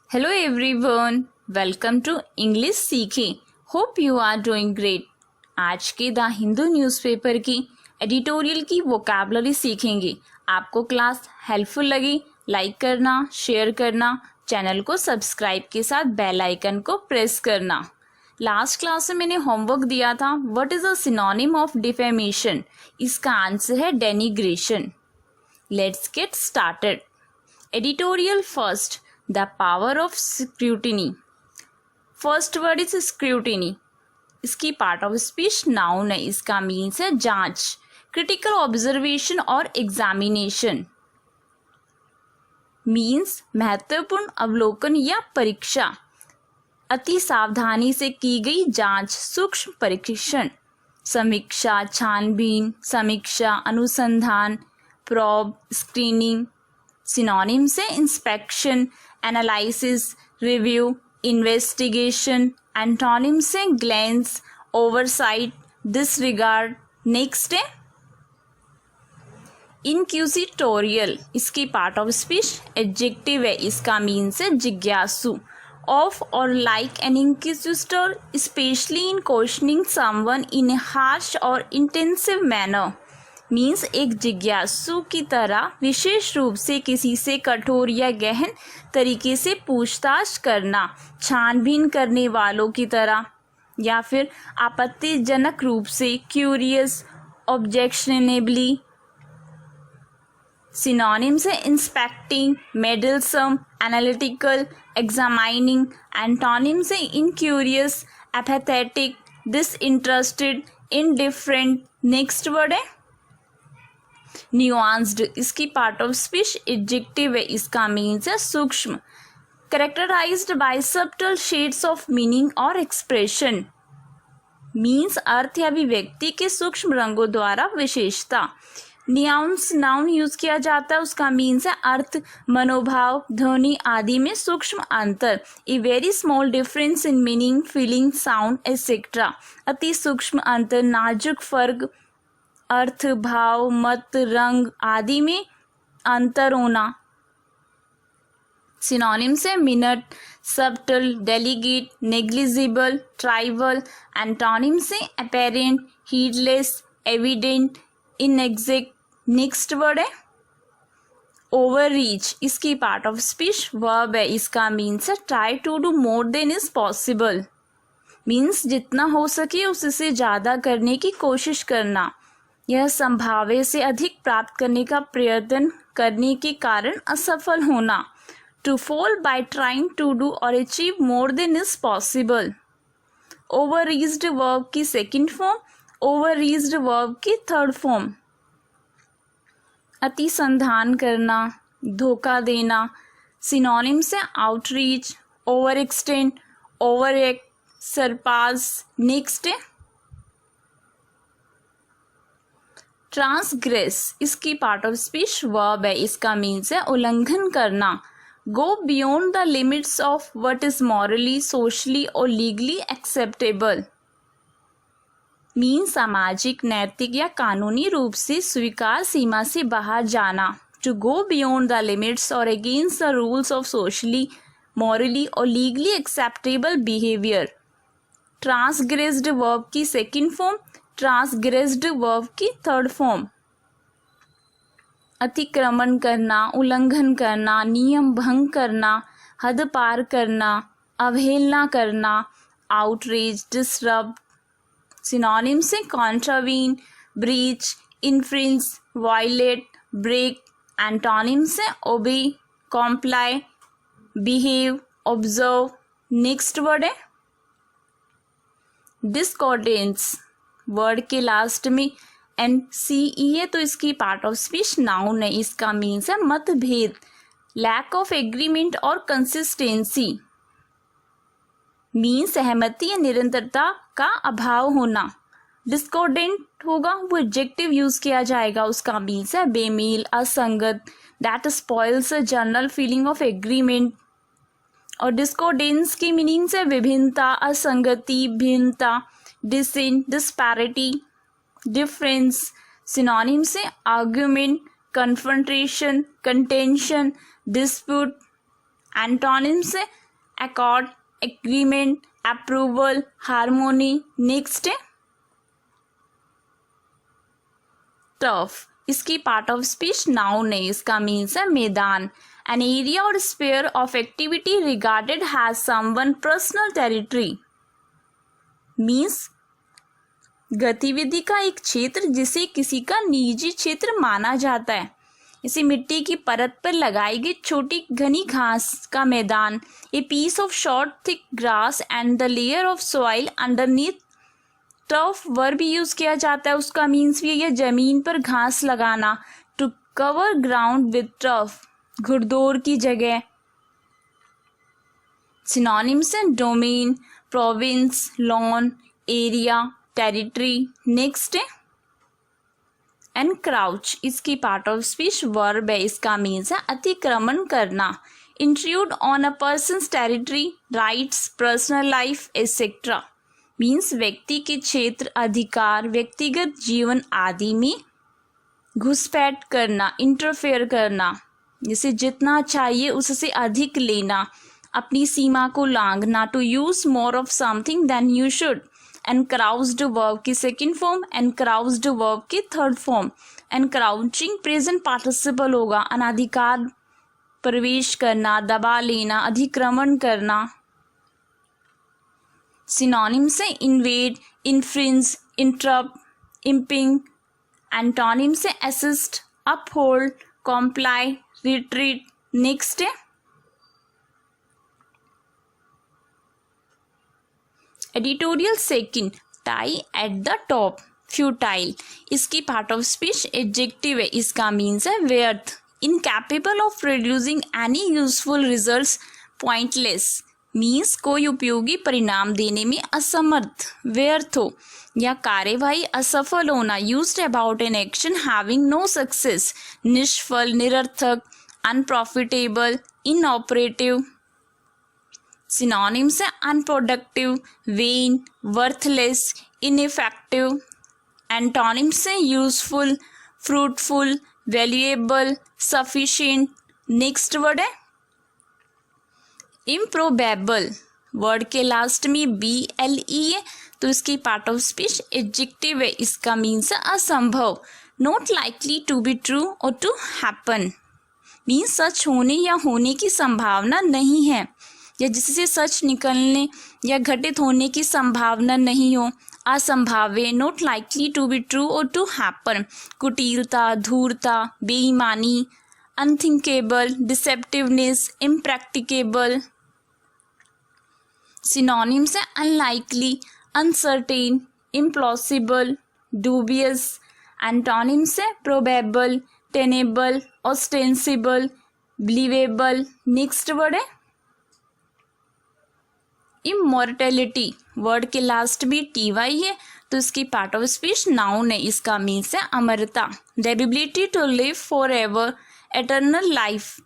Hello everyone, welcome to English सीखें. Hope you are doing great. आज के the Hindu newspaper की एडिटोरियल की वोकैबुलरी सीखेंगे. आपको क्लास हेल्पफुल लगी, लाइक करना, शेयर करना, चैनल को सब्सक्राइब के साथ बेल आइकन को प्रेस करना. लास्ट क्लास में मैंने होमवर्क दिया था, what is a synonym of defamation. इसका आंसर है denigration. Let's get started. Editorial first. The power of scrutiny. First word is scrutiny. इसकी part of speech noun है. इसका means है जांच, critical observation और examination. means महत्वपूर्ण अवलोकन या परीक्षा. अति सावधानी से की गई जांच, सूक्ष्म परीक्षण. समीक्षा, छानबीन, समीक्षा, अनुसंधान, probe, screening. सिनोनिम से inspection, analysis, review, investigation. Antonym से ग्लेंस, ओवरसाइट, डिसरिगार्ड. नेक्स्ट है इंक्विजिटोरियल. इसकी पार्ट ऑफ स्पीच एडजेक्टिव है. इसका मीन्स है जिज्ञासु. Of or like an inquisitor, especially in questioning someone in a harsh or intensive manner. Means एक जिज्ञासु की तरह विशेष रूप से किसी से कठोर या गहन तरीके से पूछताछ करना. छानबीन करने वालों की तरह, या फिर आपत्तिजनक रूप से क्यूरियस, ऑब्जेक्शनेबली. सिनोनिम से inspecting, meddlesome, analytical, examining. Antonym से incurious, apathetic, disinterested, indifferent. Next word है न्यूआंस्ड. इसकी पार्ट ऑफ स्पीच एडजेक्टिव है. इसका मीन्स है सूक्ष्म, characterized by subtle shades of meaning और एक्सप्रेशन. मीन्स अर्थ या अभिव्यक्ति के सूक्ष्म रंगों द्वारा विशेषता. न्यूआंस नाउन यूज किया जाता है. उसका मीन्स है अर्थ, मनोभाव, ध्वनि आदि में सूक्ष्म अंतर. A very small difference in meaning, feeling, sound etcetera. अति सूक्ष्म अंतर, नाजुक फर्क, अर्थ, भाव, मत, रंग आदि में अंतर होना. सिनोनिम से minute, subtle, delicate, negligible, trivial. Antonym से apparent, heedless, evident, inexact. Next word है ओवररीच. इसकी पार्ट ऑफ स्पीच वर्ब है. इसका मीन्स है try to do more than is possible. Means जितना हो सके उससे ज़्यादा करने की कोशिश करना. यह संभाव्य से अधिक प्राप्त करने का प्रयत्न करने के कारण असफल होना. To fall by trying to do or achieve more than is possible. Overreached verb की सेकंड फॉर्म, ओवररीच्ड वर्ब की थर्ड फॉर्म. अतिसंधान करना, धोखा देना. सिनोनिम से outreach, overextend, overact, surpass. Next है ट्रांसग्रेस. इसकी पार्ट ऑफ स्पीच वर्ब है. इसका मीन्स है उल्लंघन करना. Go beyond the limits of what is morally, socially or legally acceptable. Means सामाजिक, नैतिक या कानूनी रूप से स्वीकार सीमा से बाहर जाना. To go beyond the limits और against the rules of socially, morally और legally acceptable behaviour. Transgressed verb की सेकंड फॉर्म, ट्रांसग्रेस्ड वर्ब की थर्ड फॉर्म. अतिक्रमण करना, उल्लंघन करना, नियम भंग करना, हद पार करना, अवहेलना करना. Outreach, disrupt. सिनोनिम से contravene, breach, infringe, violate, break. Antonym से obey, comply, behave, observe. Next word है डिस्कॉर्डेंस. वर्ड के लास्ट में NCE है तो इसकी पार्ट ऑफ स्पीच नाउन है. इसका मीन्स है मतभेद, लैक ऑफ एग्रीमेंट और कंसिस्टेंसी. मीन्स सहमति या निरंतरता का अभाव होना. डिस्कॉर्डेंट होगा वो एडजेक्टिव यूज किया जाएगा. उसका मीन्स है बेमेल, असंगत, that spoils a general feeling of agreement. और डिस्कॉर्डेंस की मीनिंग्स है विभिन्नता, असंगति, भिन्नता, डिसेंट, डिस्पैरिटी, डिफरेंस. सिनोनिम से argument, confrontation, contention, dispute. Antonym से accord, agreement, approval, harmony. Next है टर्फ, इसकी पार्ट ऑफ स्पीच नाउन है, इसका मीन्स है मैदान। एन एरिया और sphere of activity regarded as someone personal territory, means गतिविधि का एक क्षेत्र जिसे किसी का निजी क्षेत्र माना जाता है। इसे मिट्टी की परत पर लगाई गई छोटी घनी घास का मैदान, a piece of short thick grass and the layer of soil underneath. Turf verb भी यूज किया जाता है, उसका मीन्स भी है जमीन पर घास लगाना, to cover ground with turf, घुड़दौड़ की जगह। सिनोनिम्स हैं domain, province, lawn, area, territory. Next है एनक्राउच, इसकी पार्ट ऑफ स्पीच वर्ब है, इसका मीन्स है अतिक्रमण करना। Intrude on a persons territory, rights, personal life etcetera, means व्यक्ति के क्षेत्र, अधिकार, व्यक्तिगत जीवन आदि में घुसपैठ करना, इंटरफेयर करना, जिसे जितना चाहिए उससे अधिक लेना, अपनी सीमा को लांघना, to use more of something than you should. Encroached verb की सेकंड फॉर्म, एनक्राउच्ड वर्ब की third form. Encroaching present participle होगा, अनाधिकार प्रवेश करना, दबा लेना, अधिक्रमण करना। सिनोनिम से invade, infringe, interrupt, impinge. Antonym से assist, uphold, comply, retreat. Next है editorial second, tie at the top, futile, इसकी पार्ट ऑफ स्पीच एडजेक्टिव है, इसका मीन्स है व्यर्थ, incapable of producing any useful results, pointless, means कोई उपयोगी परिणाम देने में असमर्थ, व्यर्थ हो या कार्यवाही असफल होना। Used about an action having no success, निष्फल, निरर्थक, अनप्रॉफिटेबल, इनऑपरेटिव। सिनोनिम्स है unproductive, vain, worthless, ineffective. Antonyms है useful, fruitful, valuable, sufficient. Next word है इम्प्रोबेबल, वर्ड के लास्ट में BLE है तो इसकी पार्ट ऑफ स्पीच एडजेक्टिव है, इसका मीन्स है असंभव। Not likely to be true और टू हैपन, मीन्स सच होने या होने की संभावना नहीं है, या जिससे सच निकलने या घटित होने की संभावना नहीं हो, असंभाव्य। Not likely to be true और टू हैपन, कुटिलता, धूर्ता, बेईमानी, अनथिंकेबल, डिसेप्टिवनेस, इम्प्रैक्टिकेबल। सिनोनिम्स है unlikely, uncertain, impossible, dubious. Antonyms है probable, tenable, ostensible, believable. Next word है इमॉर्टेलिटी, वर्ड के लास्ट भी TY है तो इसकी पार्ट ऑफ स्पीच नाउन है, इसका मीन्स है अमरता। The ability to live forever, eternal life,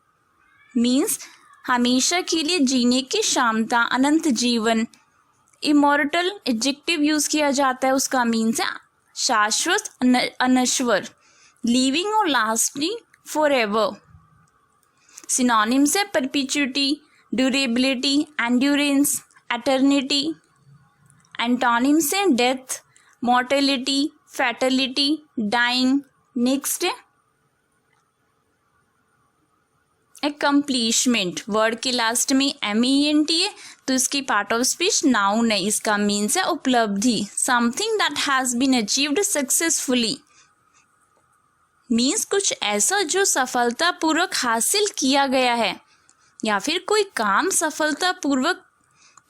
means हमेशा के लिए जीने की क्षमता, अनंत जीवन। इमॉर्टल एडजेक्टिव यूज किया जाता है, उसका मीन्स है शाश्वत, अनश्वर, लिविंग और लास्टिंग फॉर एवर। सिनोनिम्स है perpetuity, durability, endurance, eternity. Antonyms है death, mortality, fatality, dying. Next है अकम्प्लीशमेंट, वर्ड के लास्ट में MENT है तो इसकी पार्ट ऑफ स्पीच नाउन है, इसका मीन्स है उपलब्धि, something that has been achieved successfully, means कुछ ऐसा जो सफलतापूर्वक हासिल किया गया है, या फिर कोई काम सफलतापूर्वक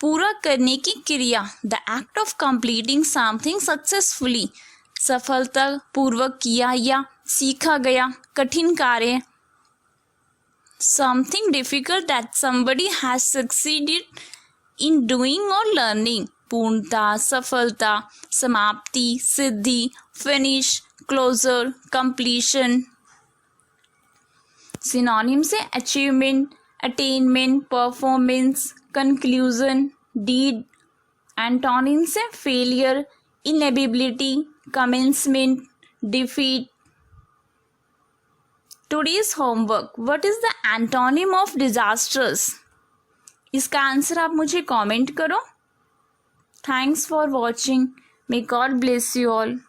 पूरा करने की क्रिया। The act of completing something successfully, सफलतापूर्वक किया या सीखा गया कठिन कार्य। Something difficult that somebody has succeeded in doing or learning, पूर्णता, सफलता, समाप्ति, सिद्धि, फिनिश, क्लोजर, कंप्लीशन। सिनोनिम्स है achievement, attainment, performance, conclusion, deed. Antonyms है failure, inability, commencement, defeat. Today's homework. What is the antonym of disastrous? इसका answer आप मुझे comment करो। Thanks for watching. May God bless you all.